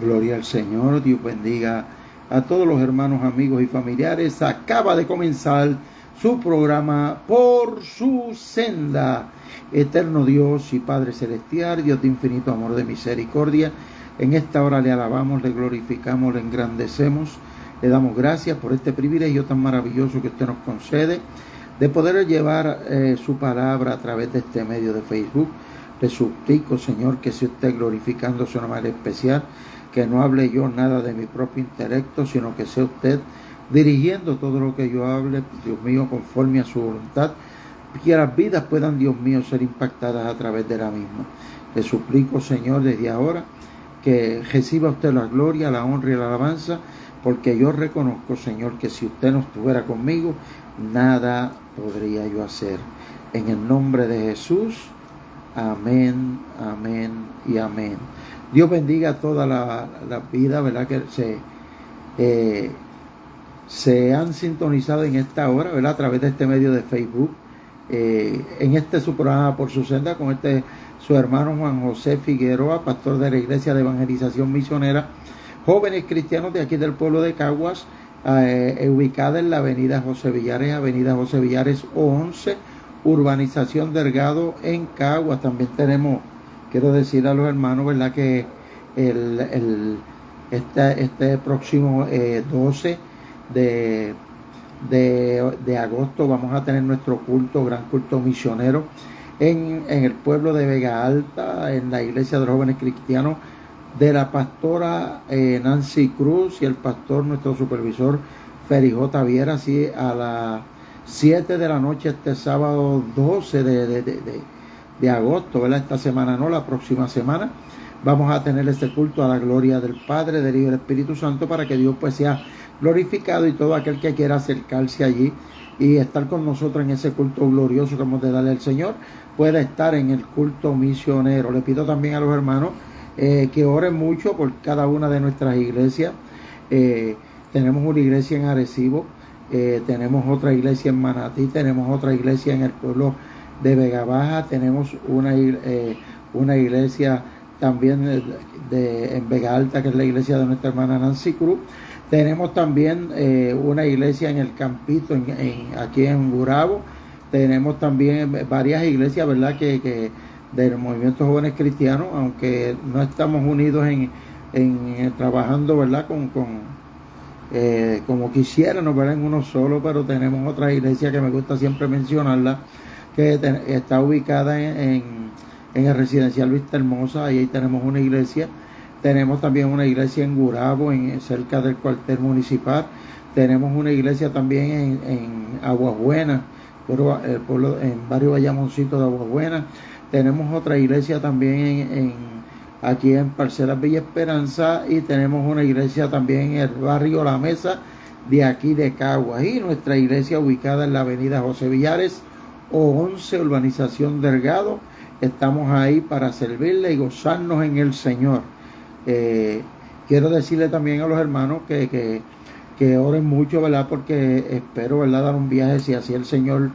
Gloria al Señor, Dios bendiga a todos los hermanos, amigos y familiares. Acaba de comenzar su programa Por su Senda. Eterno Dios y Padre Celestial, Dios de infinito amor, de misericordia, en esta hora le alabamos, le glorificamos, le engrandecemos, le damos gracias por este privilegio tan maravilloso que usted nos concede de poder llevar su palabra a través de este medio de Facebook. Le suplico, Señor, que sea usted glorificando su nombre especial, que no hable yo nada de mi propio intelecto, sino que sea usted dirigiendo todo lo que yo hable, Dios mío, conforme a su voluntad, que las vidas puedan, Dios mío, ser impactadas a través de la misma. Le suplico, Señor, desde ahora, que reciba usted la gloria, la honra y la alabanza, porque yo reconozco, Señor, que si usted no estuviera conmigo, nada podría yo hacer. En el nombre de Jesús, amén, amén y amén. Dios bendiga a toda la vida, ¿verdad? Que se han sintonizado en esta hora, ¿verdad? A través de este medio de Facebook. En su programa Por su Senda, con su hermano Juan José Figueroa, pastor de la Iglesia de Evangelización Misionera, jóvenes cristianos de aquí del pueblo de Caguas, ubicada en la avenida José Villares 11, urbanización Delgado en Caguas. También tenemos, quiero decir a los hermanos, ¿verdad?, que este próximo 12 de agosto vamos a tener nuestro gran culto misionero en el pueblo de Vega Alta, en la iglesia de los jóvenes cristianos de la pastora Nancy Cruz y el pastor, nuestro supervisor Feri J. Viera, así a las 7 de la noche este sábado 12 de agosto, ¿verdad? Esta semana no, la próxima semana vamos a tener este culto a la gloria del Padre, del Hijo y del Espíritu Santo, para que Dios pues sea glorificado, y todo aquel que quiera acercarse allí y estar con nosotros en ese culto glorioso que hemos de darle al Señor, pueda estar en el culto misionero. Le pido también a los hermanos que oren mucho por cada una de nuestras iglesias. Tenemos una iglesia en Arecibo, tenemos otra iglesia en Manatí, tenemos otra iglesia en el pueblo de Vega Baja, tenemos una iglesia también en Vega Alta, que es la iglesia de nuestra hermana Nancy Cruz. Tenemos también una iglesia en el Campito, aquí en Gurabo. Tenemos también varias iglesias, ¿verdad?, que del movimiento Jóvenes Cristianos, aunque no estamos unidos en trabajando, ¿verdad?, como quisiéramos, ¿verdad?, en uno solo, pero tenemos otra iglesia que me gusta siempre mencionarla, que está ubicada en el residencial Vista Hermosa. Ahí tenemos una iglesia. Tenemos también una iglesia en Gurabo, cerca del cuartel municipal. Tenemos una iglesia también en Aguas Buenas, en Barrio Bayamoncito de Aguas Buenas. Tenemos otra iglesia también aquí en Parcelas Villa Esperanza, y tenemos una iglesia también en el barrio La Mesa de aquí de Caguas, y nuestra iglesia ubicada en la avenida José Villares 11, urbanización Delgado. Estamos ahí para servirle y gozarnos en el Señor. Quiero decirle también a los hermanos que oren mucho, ¿verdad?, porque espero, ¿verdad?, dar un viaje, si así el Señor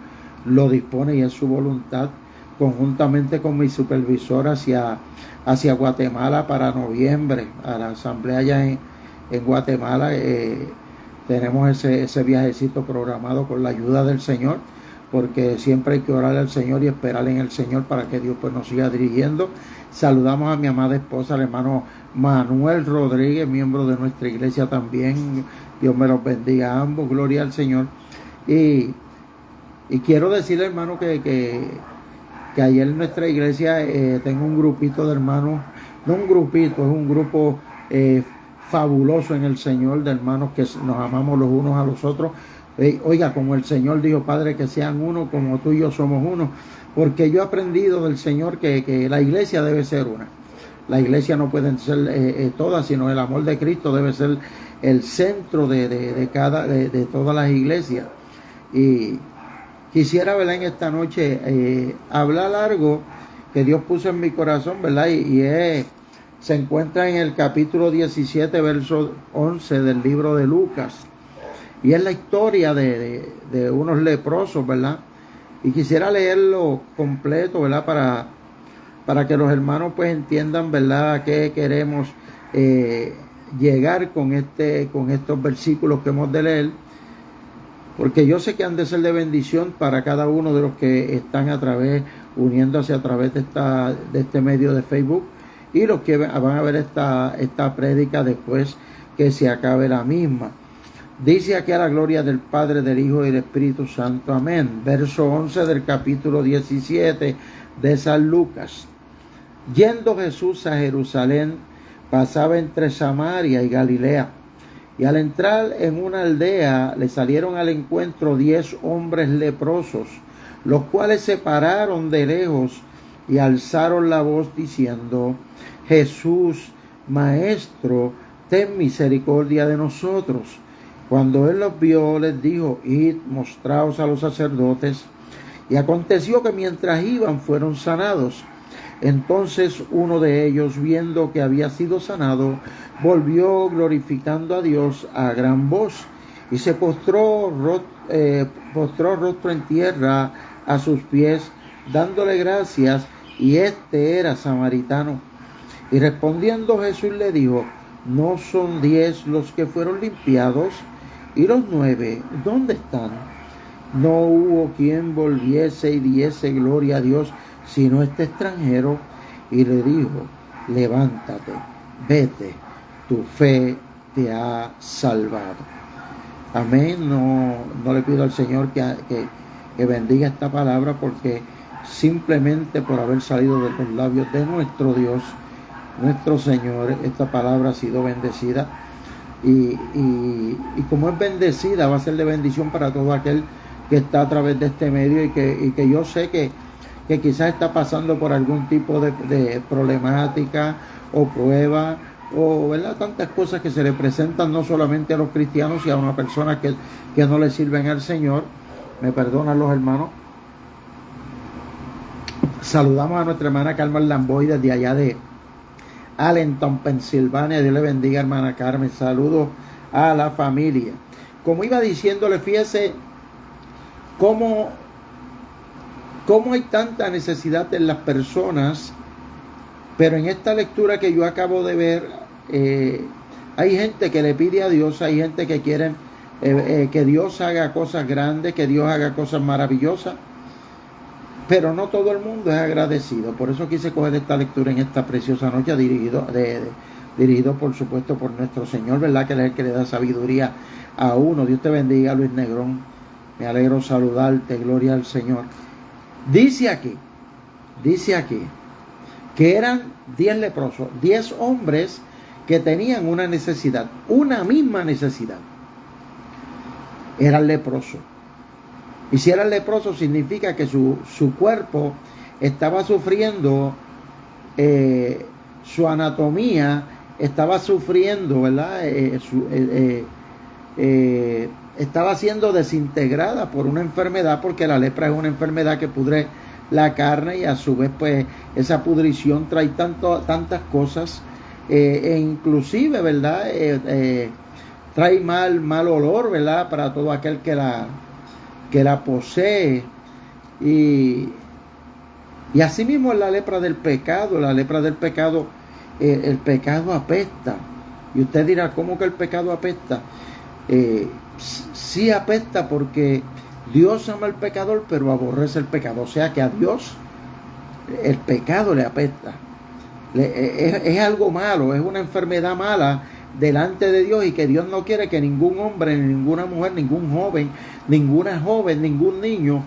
lo dispone y es su voluntad, conjuntamente con mi supervisor hacia Guatemala para noviembre, a la asamblea allá en Guatemala. Tenemos ese viajecito programado con la ayuda del Señor, porque siempre hay que orar al Señor y esperar en el Señor para que Dios pues nos siga dirigiendo. Saludamos a mi amada esposa, el hermano Manuel Rodríguez, miembro de nuestra iglesia también. Dios me los bendiga a ambos, gloria al Señor. Y quiero decirle, hermano, que ayer en nuestra iglesia tengo un grupito de hermanos, no un grupito, es un grupo fabuloso en el Señor, de hermanos que nos amamos los unos a los otros. Oiga, como el Señor dijo, Padre, que sean uno como tú y yo somos uno, porque yo he aprendido del Señor que la iglesia debe ser una. La iglesia no pueden ser todas, sino el amor de Cristo debe ser el centro de todas las iglesias. Y quisiera, ¿verdad?, en esta noche hablar algo que Dios puso en mi corazón, ¿verdad? Se encuentra en el capítulo 17, verso 11 del libro de Lucas. Y es la historia de unos leprosos, ¿verdad? Y quisiera leerlo completo, ¿verdad? Para que los hermanos pues entiendan, ¿verdad?, qué queremos llegar con estos versículos que hemos de leer, porque yo sé que han de ser de bendición para cada uno de los que están uniéndose a través de este medio de Facebook, y los que van a ver esta prédica después que se acabe la misma. Dice aquí: a la gloria del Padre, del Hijo y del Espíritu Santo. Amén. Verso 11 del capítulo 17 de San Lucas. Yendo Jesús a Jerusalén, pasaba entre Samaria y Galilea. Y al entrar en una aldea, le salieron al encuentro 10 hombres leprosos, los cuales se pararon de lejos y alzaron la voz diciendo: Jesús, Maestro, ten misericordia de nosotros. Cuando él los vio, les dijo: id, mostraos a los sacerdotes. Y aconteció que mientras iban, fueron sanados. Entonces uno de ellos, viendo que había sido sanado, volvió glorificando a Dios a gran voz, y se postró rostro en tierra a sus pies, dándole gracias, y este era samaritano. Y respondiendo Jesús le dijo: ¿no son 10 los que fueron limpiados? ¿Y los 9 dónde están? No hubo quien volviese y diese gloria a Dios, sino este extranjero. Y le dijo: levántate, vete, tu fe te ha salvado. Amén. No le pido al Señor que bendiga esta palabra, porque simplemente por haber salido de los labios de nuestro Dios, nuestro Señor, esta palabra ha sido bendecida. Y como es bendecida, va a ser de bendición para todo aquel que está a través de este medio, y que yo sé que quizás está pasando por algún tipo de problemática o prueba, o ¿verdad?, tantas cosas que se le presentan no solamente a los cristianos, sino a una persona que no le sirven al Señor. Me perdonan los hermanos. Saludamos a nuestra hermana Carmen Lamboy desde allá de Allentown, Pensilvania. Dios le bendiga, hermana Carmen. Saludos a la familia. Como iba diciéndole, fíjese cómo hay tanta necesidad en las personas, pero en esta lectura que yo acabo de ver, hay gente que le pide a Dios, hay gente que quiere que Dios haga cosas grandes, que Dios haga cosas maravillosas, pero no todo el mundo es agradecido. Por eso quise coger esta lectura en esta preciosa noche, dirigido por supuesto por nuestro Señor, ¿verdad?, que es el que le da sabiduría a uno. Dios te bendiga, Luis Negrón. Me alegro saludarte, gloria al Señor. Dice aquí que eran 10 leprosos, 10 hombres que tenían una necesidad, una misma necesidad. Eran leprosos. Y si eran leprosos, significa que su cuerpo estaba sufriendo, su anatomía estaba sufriendo, ¿verdad? Estaba siendo desintegrada por una enfermedad, porque la lepra es una enfermedad que pudre la carne, y a su vez pues esa pudrición trae tantas cosas, e inclusive, ¿verdad?, trae mal olor, ¿verdad?, para todo aquel que la posee. Y así mismo es la lepra del pecado. La lepra del pecado, el pecado apesta. Y usted dirá: ¿cómo que el pecado apesta? Sí apesta, porque Dios ama al pecador, pero aborrece el pecado. O sea que a Dios el pecado le apesta. Es algo malo, es una enfermedad mala delante de Dios, y que Dios no quiere que ningún hombre, ninguna mujer, ningún joven, ningún niño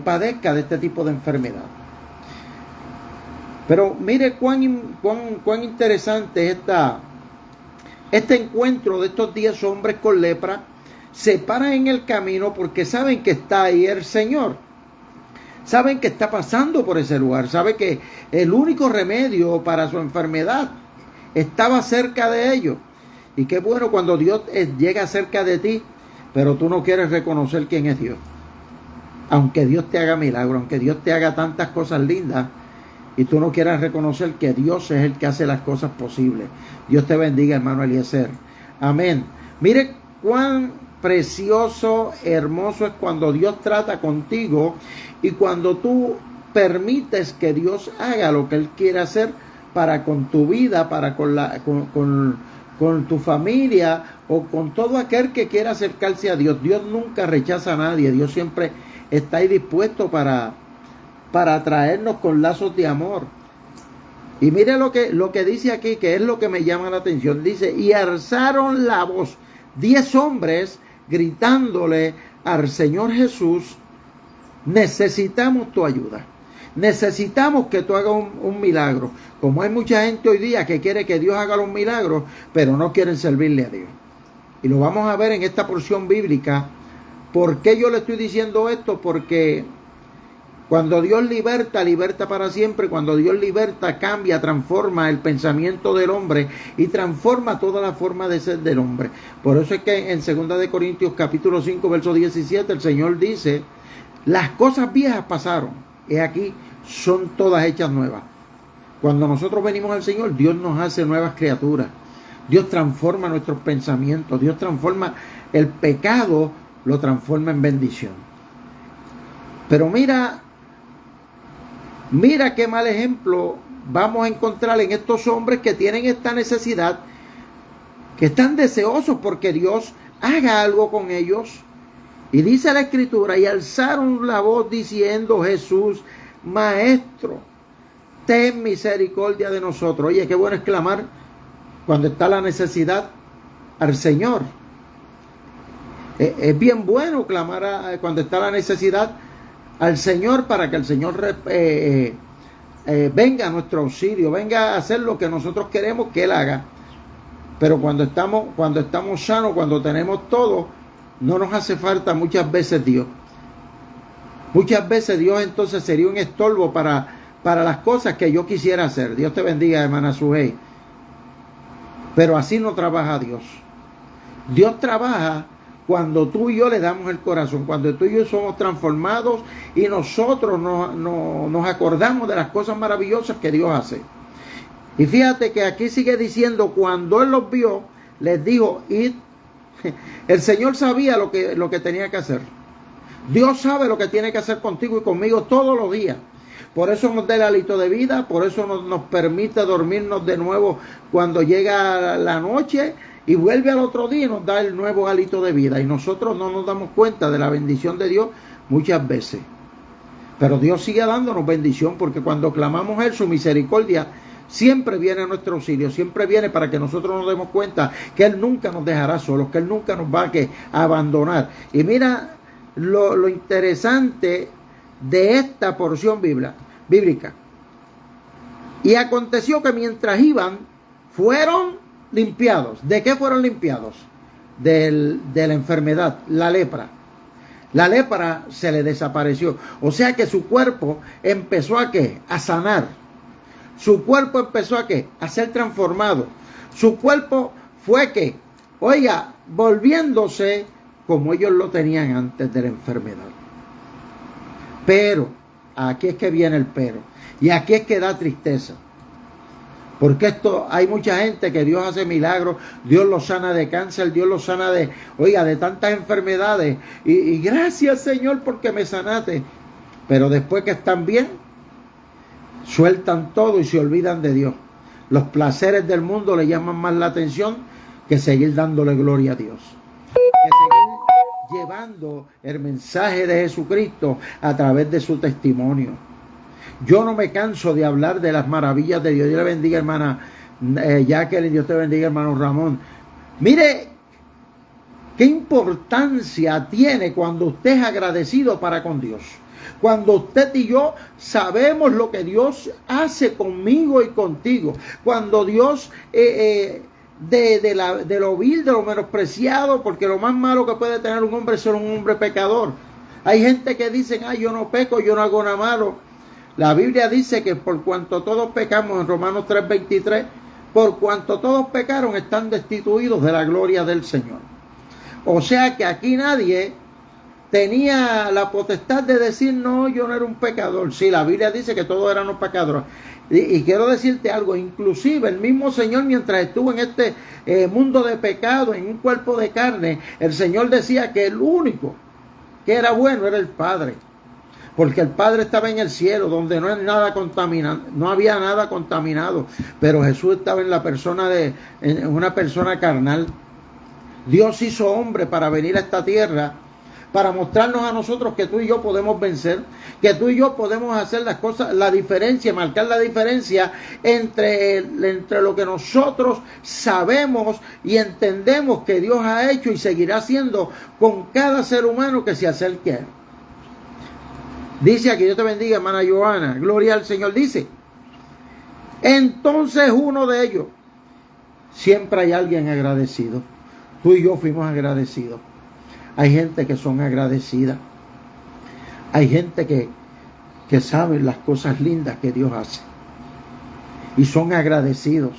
padezca de este tipo de enfermedad. Pero mire cuán interesante es este encuentro de estos 10 hombres con lepra. Se paran en el camino porque saben que está ahí el Señor. Saben que está pasando por ese lugar. Saben que el único remedio para su enfermedad estaba cerca de ellos. Y qué bueno cuando Dios llega cerca de ti, pero tú no quieres reconocer quién es Dios. Aunque Dios te haga milagros, aunque Dios te haga tantas cosas lindas, y tú no quieras reconocer que Dios es el que hace las cosas posibles. Dios te bendiga, hermano Eliezer. Amén. Mire cuán precioso, hermoso es cuando Dios trata contigo, y cuando tú permites que Dios haga lo que Él quiere hacer para con tu vida, para con tu familia o con todo aquel que quiera acercarse a Dios. Dios nunca rechaza a nadie. Dios siempre está ahí dispuesto para atraernos con lazos de amor. Y mire lo que dice aquí, que es lo que me llama la atención. Dice, y alzaron la voz 10 hombres gritándole al Señor Jesús, necesitamos tu ayuda. Necesitamos que tú hagas un milagro. Como hay mucha gente hoy día que quiere que Dios haga los milagros, pero no quieren servirle a Dios. Y lo vamos a ver en esta porción bíblica. ¿Por qué yo le estoy diciendo esto? Porque cuando Dios liberta, liberta para siempre. Cuando Dios liberta, cambia, transforma el pensamiento del hombre y transforma toda la forma de ser del hombre. Por eso es que en 2 de Corintios capítulo 5, verso 17, el Señor dice, las cosas viejas pasaron, he aquí, son todas hechas nuevas. Cuando nosotros venimos al Señor, Dios nos hace nuevas criaturas. Dios transforma nuestros pensamientos. Dios transforma el pecado, lo transforma en bendición. Pero mira qué mal ejemplo vamos a encontrar en estos hombres que tienen esta necesidad, que están deseosos porque Dios haga algo con ellos. Y dice la Escritura, y alzaron la voz diciendo, Jesús, Maestro, ten misericordia de nosotros. Oye, qué bueno es clamar cuando está la necesidad al Señor. Es bien bueno clamar cuando está la necesidad al Señor para que el Señor venga a nuestro auxilio, venga a hacer lo que nosotros queremos que Él haga. Pero cuando estamos sanos, cuando tenemos todo, no nos hace falta muchas veces Dios. Muchas veces Dios entonces sería un estorbo para las cosas que yo quisiera hacer. Dios te bendiga, hermana Sujei. Pero así no trabaja Dios. Dios trabaja cuando tú y yo le damos el corazón, cuando tú y yo somos transformados y nosotros nos acordamos de las cosas maravillosas que Dios hace. Y fíjate que aquí sigue diciendo, cuando Él los vio, les dijo, id. El Señor sabía lo que tenía que hacer. Dios sabe lo que tiene que hacer contigo y conmigo todos los días. Por eso nos da el hálito de vida, por eso nos permite dormirnos de nuevo cuando llega la noche y vuelve al otro día y nos da el nuevo hálito de vida. Y nosotros no nos damos cuenta de la bendición de Dios muchas veces. Pero Dios sigue dándonos bendición porque cuando clamamos a Él, su misericordia siempre viene a nuestro auxilio, siempre viene para que nosotros nos demos cuenta que Él nunca nos dejará solos, que Él nunca nos va a abandonar. Y mira lo interesante de esta porción bíblica. Y aconteció que mientras iban, fueron limpiados. ¿De qué fueron limpiados? De la enfermedad, la lepra. La lepra se le desapareció. O sea que su cuerpo empezó ¿a qué? A sanar. Su cuerpo empezó ¿a qué? A ser transformado. Su cuerpo fue ¿qué? Oiga, volviéndose como ellos lo tenían antes de la enfermedad. Pero, aquí es que viene el pero. Y aquí es que da tristeza. Porque hay mucha gente que Dios hace milagros, Dios los sana de cáncer, Dios los sana de tantas enfermedades. Y gracias, Señor, porque me sanaste. Pero después que están bien, sueltan todo y se olvidan de Dios. Los placeres del mundo le llaman más la atención que seguir dándole gloria a Dios. Que seguir llevando el mensaje de Jesucristo a través de su testimonio. Yo no me canso de hablar de las maravillas de Dios. Dios le bendiga, hermana Jacqueline. Dios te bendiga, hermano Ramón. Mire qué importancia tiene cuando usted es agradecido para con Dios. Cuando usted y yo sabemos lo que Dios hace conmigo y contigo. Cuando Dios de lo vil, de lo menospreciado, porque lo más malo que puede tener un hombre es ser un hombre pecador. Hay gente que dice, yo no peco, yo no hago nada malo. La Biblia dice que por cuanto todos pecamos, en Romanos 3:23, por cuanto todos pecaron, están destituidos de la gloria del Señor. O sea que aquí nadie tenía la potestad de decir, no, yo no era un pecador. Sí, la Biblia dice que todos éramos pecadores. Y quiero decirte algo, inclusive el mismo Señor, mientras estuvo en este mundo de pecado, en un cuerpo de carne, el Señor decía que el único que era bueno era el Padre. porque el Padre estaba en el cielo, donde no hay nada contaminado, no había nada contaminado, pero Jesús estaba en la persona en una persona carnal. Dios hizo hombre para venir a esta tierra, para mostrarnos a nosotros que tú y yo podemos vencer, que tú y yo podemos hacer las cosas, la diferencia, marcar la diferencia entre lo que nosotros sabemos y entendemos que Dios ha hecho y seguirá haciendo con cada ser humano que se acerque a Él. Dice aquí, Dios te bendiga, hermana Joana, gloria al Señor, dice, entonces uno de ellos, siempre hay alguien agradecido, tú y yo fuimos agradecidos, hay gente que son agradecidas, hay gente que sabe las cosas lindas que Dios hace y son agradecidos,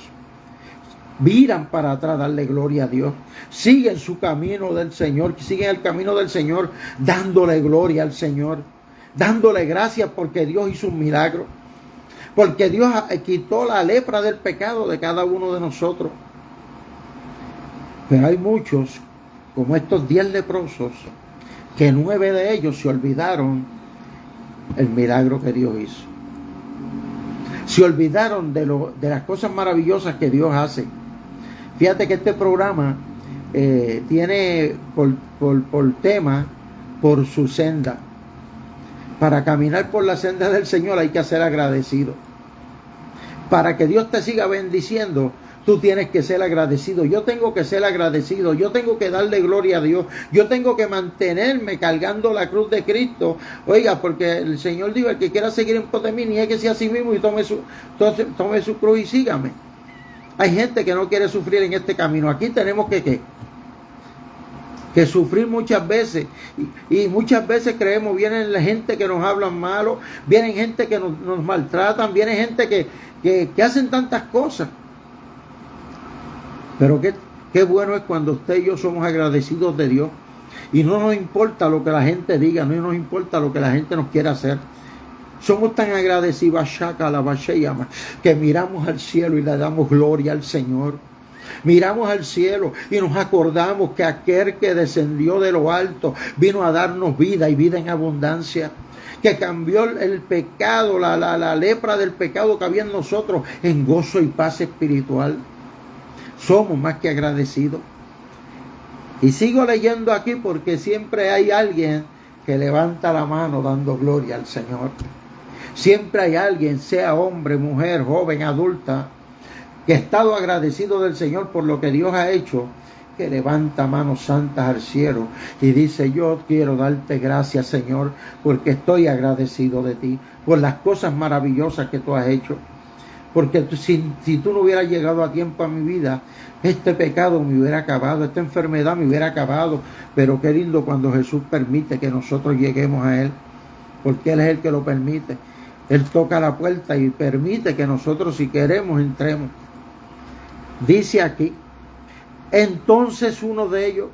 miran para atrás, darle gloria a Dios, siguen su camino del Señor, siguen el camino del Señor, dándole gloria al Señor, dándole gracias porque Dios hizo un milagro, porque Dios quitó la lepra del pecado de cada uno de nosotros. Pero hay muchos, como estos 10 leprosos, que 9 de ellos se olvidaron el milagro que Dios hizo. Se olvidaron de las cosas maravillosas que Dios hace. Fíjate que este programa tiene por tema, por su senda. Para caminar por la senda del Señor hay que ser agradecido. Para que Dios te siga bendiciendo, tú tienes que ser agradecido. Yo tengo que ser agradecido. Yo tengo que darle gloria a Dios. Yo tengo que mantenerme cargando la cruz de Cristo. Oiga, porque el Señor dijo, el que quiera seguir en pos de mí, nieguese a sí mismo y tome su cruz y sígame. Hay gente que no quiere sufrir en este camino. Aquí tenemos que sufrir muchas veces, y muchas veces creemos, vienen la gente que nos hablan malo, vienen gente que nos maltratan, viene gente que hacen tantas cosas, pero qué bueno es cuando usted y yo somos agradecidos de Dios, y no nos importa lo que la gente diga, no nos importa lo que la gente nos quiera hacer. Somos tan agradecidos que miramos al cielo y le damos gloria al Señor. Miramos al cielo y nos acordamos que aquel que descendió de lo alto vino a darnos vida y vida en abundancia, que cambió el pecado, la lepra del pecado que había en nosotros en gozo y paz espiritual. Somos más que agradecidos. Y sigo leyendo aquí porque siempre hay alguien que levanta la mano dando gloria al Señor. Siempre hay alguien, sea hombre, mujer, joven, adulta, que ha estado agradecido del Señor por lo que Dios ha hecho, que levanta manos santas al cielo y dice: yo quiero darte gracias, Señor, porque estoy agradecido de ti, por las cosas maravillosas que tú has hecho. Porque si tú no hubieras llegado a tiempo a mi vida, este pecado me hubiera acabado, esta enfermedad me hubiera acabado. Pero qué lindo cuando Jesús permite que nosotros lleguemos a Él, porque Él es el que lo permite. Él toca la puerta y permite que nosotros, si queremos, entremos. Dice aquí: entonces uno de ellos,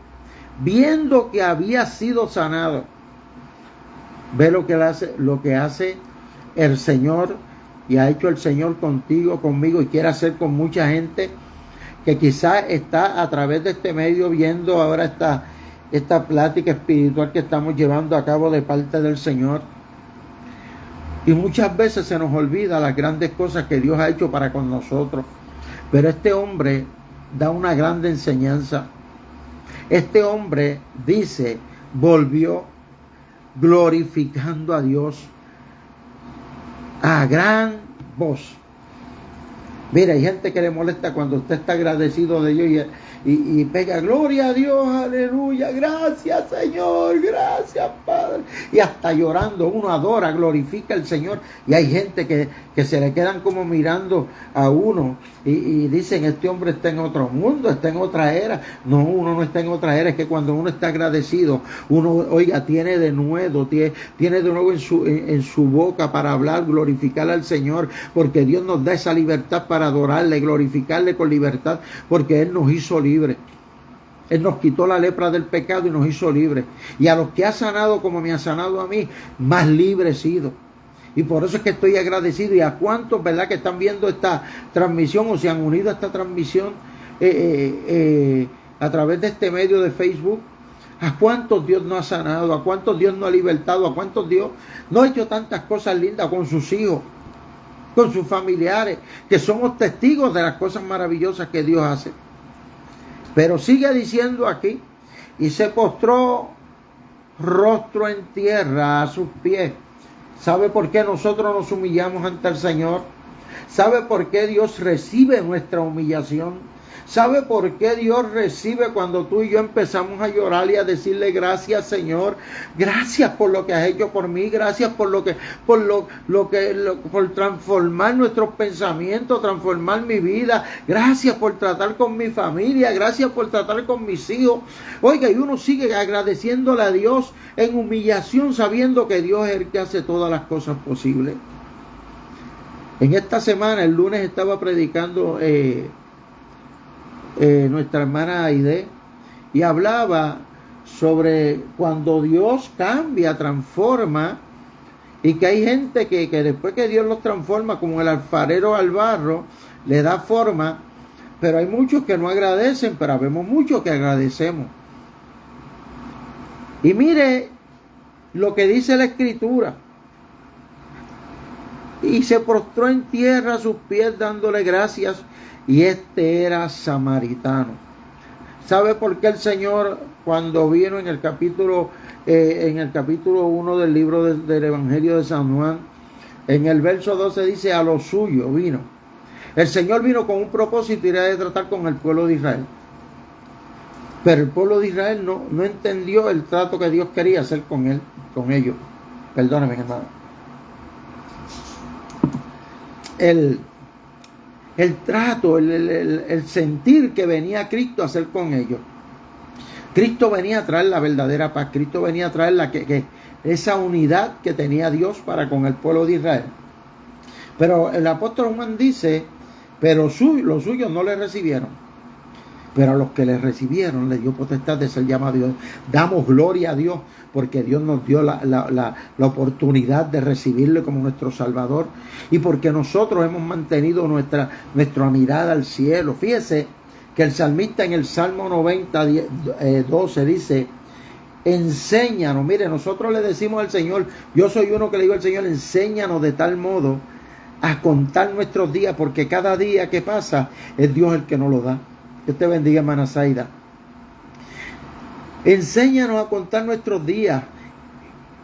viendo que había sido sanado, ve lo que hace el Señor, y ha hecho el Señor contigo, conmigo, y quiere hacer con mucha gente que quizás está a través de este medio viendo ahora esta plática espiritual que estamos llevando a cabo de parte del Señor. Y muchas veces se nos olvida las grandes cosas que Dios ha hecho para con nosotros. Pero este hombre da una grande enseñanza. Este hombre dice, volvió glorificando a Dios a gran voz. Mira, hay gente que le molesta cuando usted está agradecido de Dios y pega gloria a Dios, aleluya, gracias Señor, gracias Padre, y hasta llorando uno adora, glorifica al Señor. Y hay gente que se le quedan como mirando a uno y dicen: este hombre está en otro mundo, está en otra era. No, uno no está en otra era. Es que cuando uno está agradecido, uno, oiga, tiene de nuevo en su boca para hablar, glorificar al Señor, porque Dios nos da esa libertad para adorarle, glorificarle con libertad, porque Él nos hizo libres. Él nos quitó la lepra del pecado y nos hizo libres. Y a los que ha sanado como me ha sanado a mí, más libre he sido. Y por eso es que estoy agradecido. Y a cuantos, ¿verdad?, que están viendo esta transmisión o se han unido a esta transmisión a través de este medio de Facebook. ¿A cuántos Dios no ha sanado? ¿A cuántos Dios no ha libertado? ¿A cuántos Dios no ha hecho tantas cosas lindas con sus hijos, con sus familiares, que somos testigos de las cosas maravillosas que Dios hace? Pero sigue diciendo aquí, y se postró rostro en tierra a sus pies. ¿Sabe por qué nosotros nos humillamos ante el Señor? ¿Sabe por qué Dios recibe nuestra humillación? ¿Sabe por qué Dios recibe cuando tú y yo empezamos a llorar y a decirle gracias, Señor? Gracias por lo que has hecho por mí, gracias por por transformar nuestros pensamientos, transformar mi vida, gracias por tratar con mi familia, gracias por tratar con mis hijos. Oiga, y uno sigue agradeciéndole a Dios en humillación, sabiendo que Dios es el que hace todas las cosas posibles. En esta semana, el lunes, estaba predicando nuestra hermana Aide, y hablaba sobre cuando Dios cambia, transforma, y que hay gente que después que Dios los transforma, como el alfarero al barro, le da forma, pero hay muchos que no agradecen, pero vemos muchos que agradecemos. Y mire lo que dice la Escritura: y se postró en tierra a sus pies dándole gracias, y este era samaritano. ¿Sabe por qué el Señor, cuando vino en el capítulo 1 del libro del Evangelio de San Juan, en el verso 12 dice: a lo suyo vino? El Señor vino con un propósito, y era de tratar con el pueblo de Israel. Pero el pueblo de Israel no entendió el trato que Dios quería hacer con ellos. Perdóneme, hermano. El trato, el sentir que venía Cristo a hacer con ellos. Cristo venía a traer la verdadera paz. Cristo venía a traer esa unidad que tenía Dios para con el pueblo de Israel. Pero el apóstol Juan dice: pero los suyos no le recibieron. Pero a los que le recibieron le dio potestad de ser llamados Dios. Damos gloria a Dios porque Dios nos dio la oportunidad de recibirle como nuestro Salvador, y porque nosotros hemos mantenido nuestra mirada al cielo. Fíjese que el salmista en el Salmo 90, 12 dice: enséñanos. Mire, nosotros le decimos al Señor, yo soy uno que le digo al Señor: enséñanos de tal modo a contar nuestros días, porque cada día que pasa es Dios el que nos lo da. Que te bendiga, hermana Zaida. Enséñanos a contar nuestros días,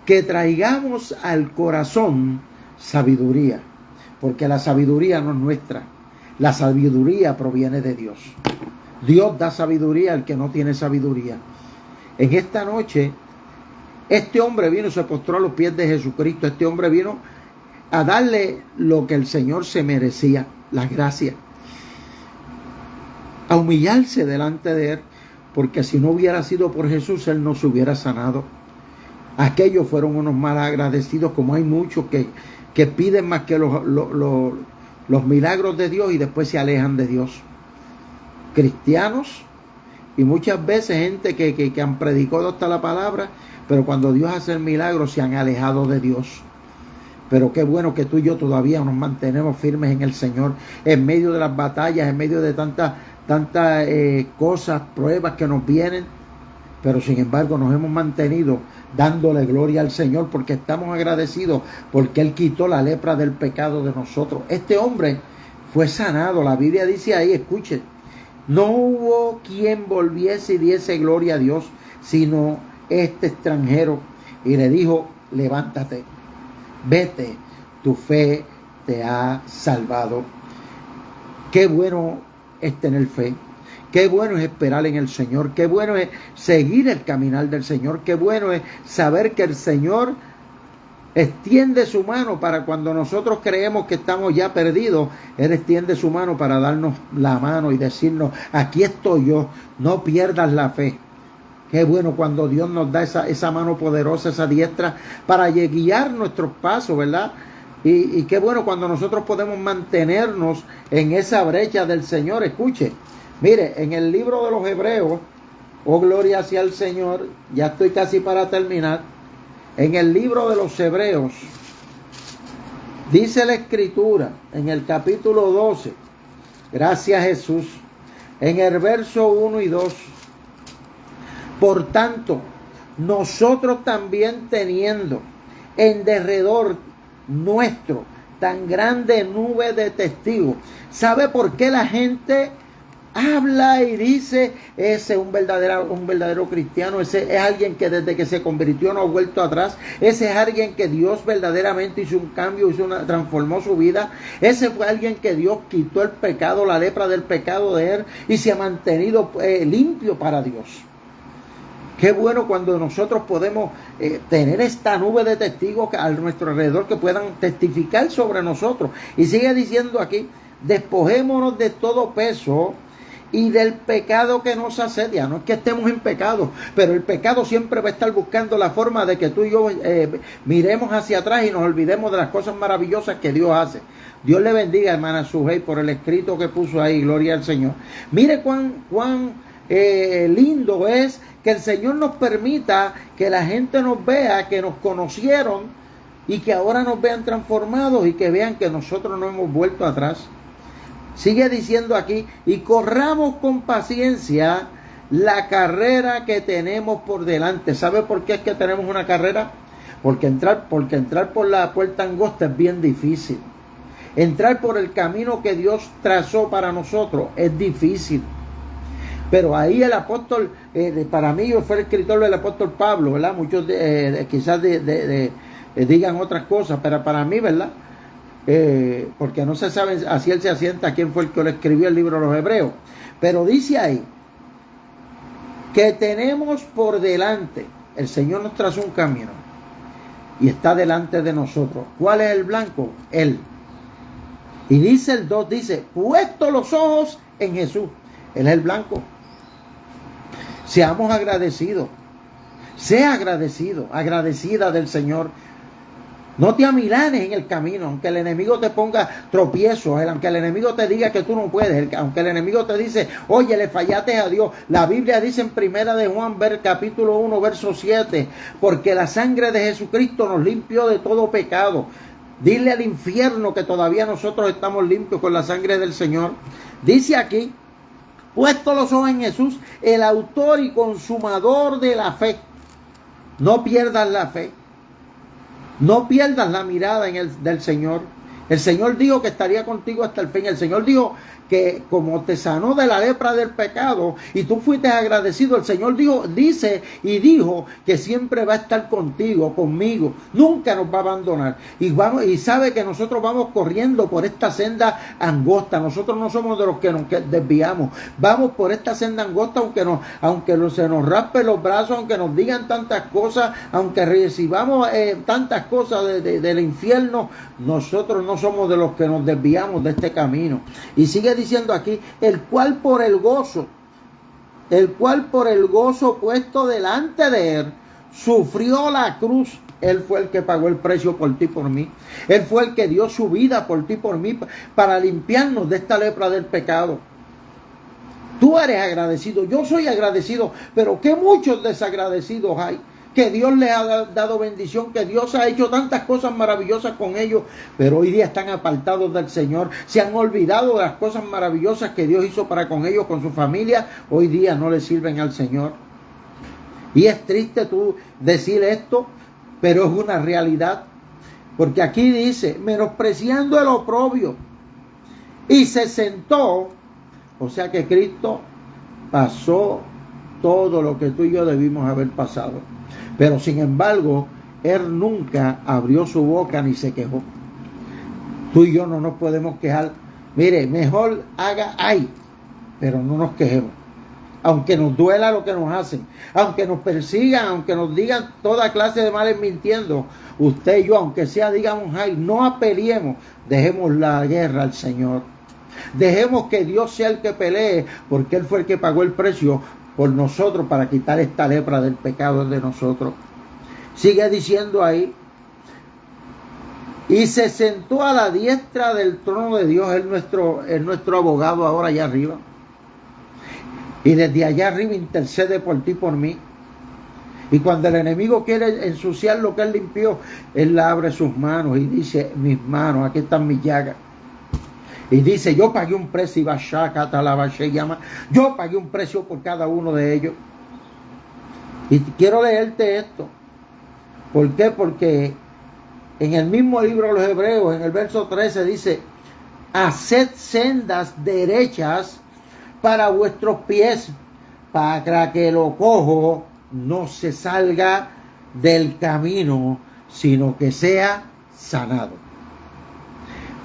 que traigamos al corazón sabiduría, porque la sabiduría no es nuestra, la sabiduría proviene de Dios. Dios da sabiduría al que no tiene sabiduría. En esta noche, este hombre vino y se postró a los pies de Jesucristo. Este hombre vino a darle lo que el Señor se merecía, las gracias, a humillarse delante de Él, porque si no hubiera sido por Jesús, Él no se hubiera sanado. Aquellos fueron unos mal agradecidos, como hay muchos que piden más que los milagros de Dios y después se alejan de Dios. Cristianos, y muchas veces gente que han predicado hasta la palabra, pero cuando Dios hace el milagro se han alejado de Dios. Pero qué bueno que tú y yo todavía nos mantenemos firmes en el Señor, en medio de las batallas, en medio de tantas cosas, pruebas que nos vienen, pero sin embargo nos hemos mantenido dándole gloria al Señor, porque estamos agradecidos, porque Él quitó la lepra del pecado de nosotros. Este hombre fue sanado. La Biblia dice ahí, escuche: no hubo quien volviese y diese gloria a Dios, sino este extranjero, y le dijo: levántate, vete, tu fe te ha salvado. Qué bueno es tener fe, qué bueno es esperar en el Señor, qué bueno es seguir el caminar del Señor, qué bueno es saber que el Señor extiende su mano para cuando nosotros creemos que estamos ya perdidos. Él extiende su mano para darnos la mano y decirnos: aquí estoy yo, no pierdas la fe. Qué bueno cuando Dios nos da esa mano poderosa, esa diestra para guiar nuestros pasos, ¿verdad? Y qué bueno cuando nosotros podemos mantenernos en esa brecha del Señor. Escuche, mire, en el libro de los Hebreos, oh gloria sea el Señor, ya estoy casi para terminar. En el libro de los Hebreos, dice la Escritura, en el capítulo 12, gracias Jesús, en el verso 1 y 2, Por tanto, nosotros también teniendo en derredor nuestro tan grande nube de testigos. ¿Sabe por qué la gente habla y dice, ese es un verdadero cristiano, ese es alguien que desde que se convirtió no ha vuelto atrás, ese es alguien que Dios verdaderamente hizo un cambio, transformó su vida, ese fue alguien que Dios quitó el pecado, la lepra del pecado de él y se ha mantenido limpio para Dios? Qué bueno cuando nosotros podemos tener esta nube de testigos a nuestro alrededor que puedan testificar sobre nosotros. Y sigue diciendo aquí, despojémonos de todo peso y del pecado que nos asedia. No es que estemos en pecado, pero el pecado siempre va a estar buscando la forma de que tú y yo miremos hacia atrás y nos olvidemos de las cosas maravillosas que Dios hace. Dios le bendiga, hermana Sujei, por el escrito que puso ahí, gloria al Señor. Mire cuán lindo es que el Señor nos permita que la gente nos vea, que nos conocieron y que ahora nos vean transformados y que vean que nosotros no hemos vuelto atrás. Sigue diciendo aquí, y corramos con paciencia la carrera que tenemos por delante. ¿Sabe por qué es que tenemos una carrera? Porque entrar por la puerta angosta es bien difícil. Entrar por el camino que Dios trazó para nosotros es difícil. Pero ahí el apóstol, para mí fue el escritor del apóstol Pablo, ¿verdad? Muchos quizás digan otras cosas, pero para mí, ¿verdad? Porque no se sabe a ciencia cierta quién fue el que le escribió el libro de los Hebreos. Pero dice ahí que tenemos por delante, el Señor nos trazó un camino y está delante de nosotros. ¿Cuál es el blanco? Él. Y dice el 2, dice, puesto los ojos en Jesús. Él es el blanco. Seamos agradecidos. Sea agradecido, agradecida del Señor. No te amilanes en el camino, aunque el enemigo te ponga tropiezos, aunque el enemigo te diga que tú no puedes, aunque el enemigo te dice, oye, le fallaste a Dios. La Biblia dice en Primera de Juan, capítulo 1, verso 7, porque la sangre de Jesucristo nos limpió de todo pecado. Dile al infierno que todavía nosotros estamos limpios con la sangre del Señor. Dice aquí, puesto los ojos en Jesús, el autor y consumador de la fe. No pierdas la fe. No pierdas la mirada del Señor. El Señor dijo que estaría contigo hasta el fin. El Señor dijo que como te sanó de la lepra del pecado y tú fuiste agradecido, el Señor dijo que siempre va a estar contigo, conmigo, nunca nos va a abandonar y sabe que nosotros vamos corriendo por esta senda angosta. Nosotros no somos de los que nos desviamos, vamos por esta senda angosta aunque se nos raspen los brazos, aunque nos digan tantas cosas, aunque recibamos tantas cosas del infierno. Nosotros no somos de los que nos desviamos de este camino. Y sigue diciendo aquí, el cual por el gozo puesto delante de él, sufrió la cruz. Él fue el que pagó el precio por ti, por mí. Él fue el que dio su vida por ti, por mí, para limpiarnos de esta lepra del pecado. Tú eres agradecido, yo soy agradecido, pero que muchos desagradecidos hay. Que Dios les ha dado bendición, que Dios ha hecho tantas cosas maravillosas con ellos, pero hoy día están apartados del Señor, se han olvidado de las cosas maravillosas que Dios hizo para con ellos, con su familia, hoy día no le sirven al Señor. Y es triste tú decir esto, pero es una realidad, porque aquí dice, menospreciando el oprobio, y se sentó, o sea que Cristo pasó todo lo que tú y yo debimos haber pasado. Pero sin embargo, Él nunca abrió su boca ni se quejó. Tú y yo no nos podemos quejar. Mire, mejor pero no nos quejemos. Aunque nos duela lo que nos hacen, aunque nos persigan, aunque nos digan toda clase de males mintiendo, usted y yo, aunque sea, digamos, no apelemos, dejemos la guerra al Señor. Dejemos que Dios sea el que pelee, porque Él fue el que pagó el precio por nosotros para quitar esta lepra del pecado de nosotros. Sigue diciendo ahí, y se sentó a la diestra del trono de Dios. Es nuestro abogado ahora allá arriba, y desde allá arriba intercede por ti, por mí. Y cuando el enemigo quiere ensuciar lo que Él limpió, Él abre sus manos y dice, mis manos, aquí están mis llagas. Y dice, yo pagué un precio, yo pagué un precio por cada uno de ellos. Y quiero leerte esto. ¿Por qué? Porque en el mismo libro de los Hebreos, en el verso 13 dice: haced sendas derechas para vuestros pies, para que lo cojo no se salga del camino, sino que sea sanado.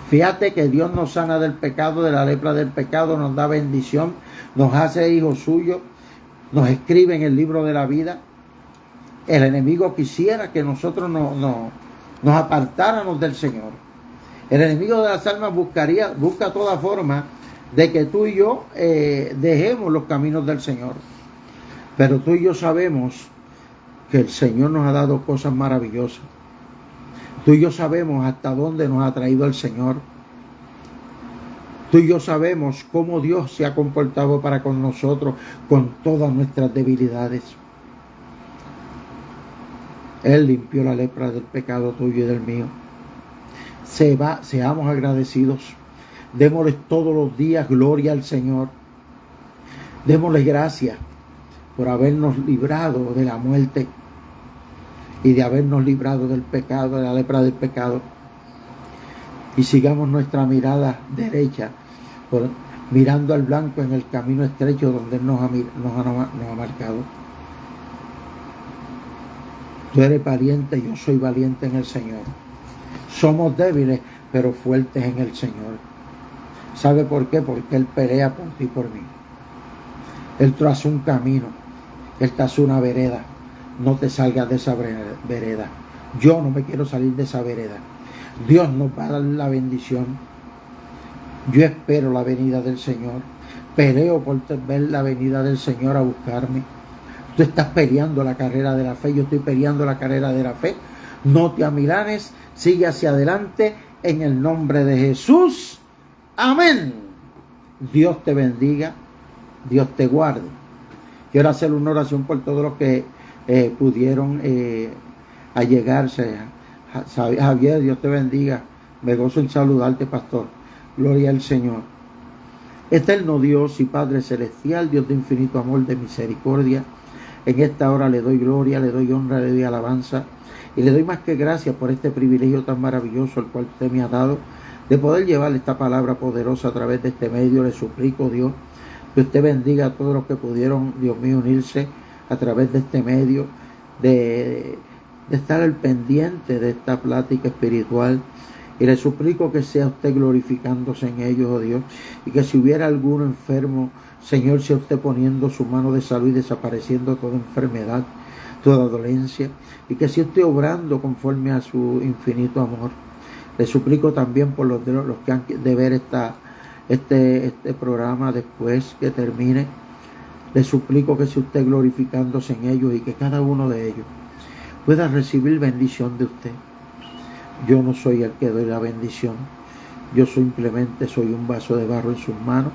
Fíjate que Dios nos sana del pecado, de la lepra del pecado, nos da bendición, nos hace hijos suyos, nos escribe en el libro de la vida. El enemigo quisiera que nosotros nos apartáramos del Señor. El enemigo de las almas busca toda forma de que tú y yo dejemos los caminos del Señor. Pero tú y yo sabemos que el Señor nos ha dado cosas maravillosas. Tú y yo sabemos hasta dónde nos ha traído el Señor. Tú y yo sabemos cómo Dios se ha comportado para con nosotros, con todas nuestras debilidades. Él limpió la lepra del pecado tuyo y del mío. Seamos agradecidos. Démosle todos los días gloria al Señor. Démosle gracias por habernos librado de la muerte y de habernos librado del pecado, de la lepra del pecado. Y sigamos nuestra mirada derecha, mirando al blanco en el camino estrecho donde Él nos ha marcado. Tú eres valiente, yo soy valiente en el Señor. Somos débiles, pero fuertes en el Señor. ¿Sabe por qué? Porque Él pelea por ti y por mí. Él traza un camino. Él traza una vereda. No te salgas de esa vereda. Yo no me quiero salir de esa vereda. Dios nos va a dar la bendición. Yo espero la venida del Señor. Peleo por ver la venida del Señor a buscarme. Tú estás peleando la carrera de la fe. Yo estoy peleando la carrera de la fe. No te amilanes. Sigue hacia adelante en el nombre de Jesús. Amén. Dios te bendiga. Dios te guarde. Quiero hacer una oración por todos los que pudieron allegarse. Javier, Dios te bendiga. Me gozo en saludarte, pastor. Gloria al Señor. Eterno Dios y Padre celestial, Dios de infinito amor, de misericordia, en esta hora le doy gloria, le doy honra, le doy alabanza y le doy más que gracias por este privilegio tan maravilloso el cual usted me ha dado de poder llevar esta palabra poderosa a través de este medio. Le suplico, Dios, que usted bendiga a todos los que pudieron, Dios mío, unirse a través de este medio, de estar al pendiente de esta plática espiritual. Y le suplico que sea usted glorificándose en ellos, oh Dios, y que si hubiera alguno enfermo, Señor, sea usted poniendo su mano de salud y desapareciendo toda enfermedad, toda dolencia, y que sea usted obrando conforme a su infinito amor. Le suplico también por los que han de ver este programa después que termine. Le suplico que sea usted glorificándose en ellos y que cada uno de ellos pueda recibir bendición de usted. Yo no soy el que doy la bendición. Yo simplemente soy un vaso de barro en sus manos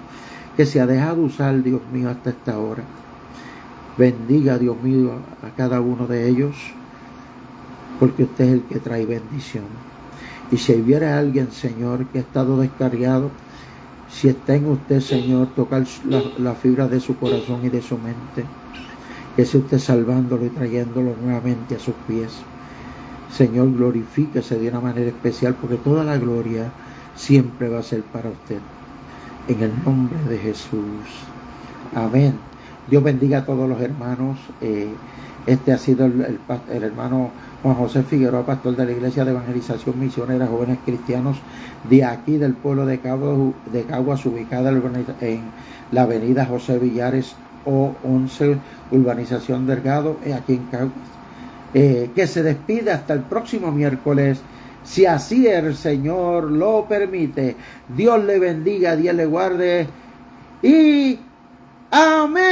que se ha dejado usar, Dios mío, hasta esta hora. Bendiga, Dios mío, a cada uno de ellos, porque usted es el que trae bendición. Y si hubiera alguien, Señor, que ha estado descarriado, si está en usted, Señor, tocar la fibra de su corazón y de su mente, que sea usted salvándolo y trayéndolo nuevamente a sus pies. Señor, glorifíquese de una manera especial, porque toda la gloria siempre va a ser para usted. En el nombre de Jesús. Amén. Dios bendiga a todos los hermanos. Este ha sido el hermano Juan José Figueroa, pastor de la Iglesia de Evangelización Misionera Jóvenes Cristianos de aquí del pueblo de Caguas, ubicada en la avenida José Villares O11, urbanización Delgado, aquí en Caguas. Que se despide hasta el próximo miércoles, si así el Señor lo permite. Dios le bendiga, Dios le guarde y amén.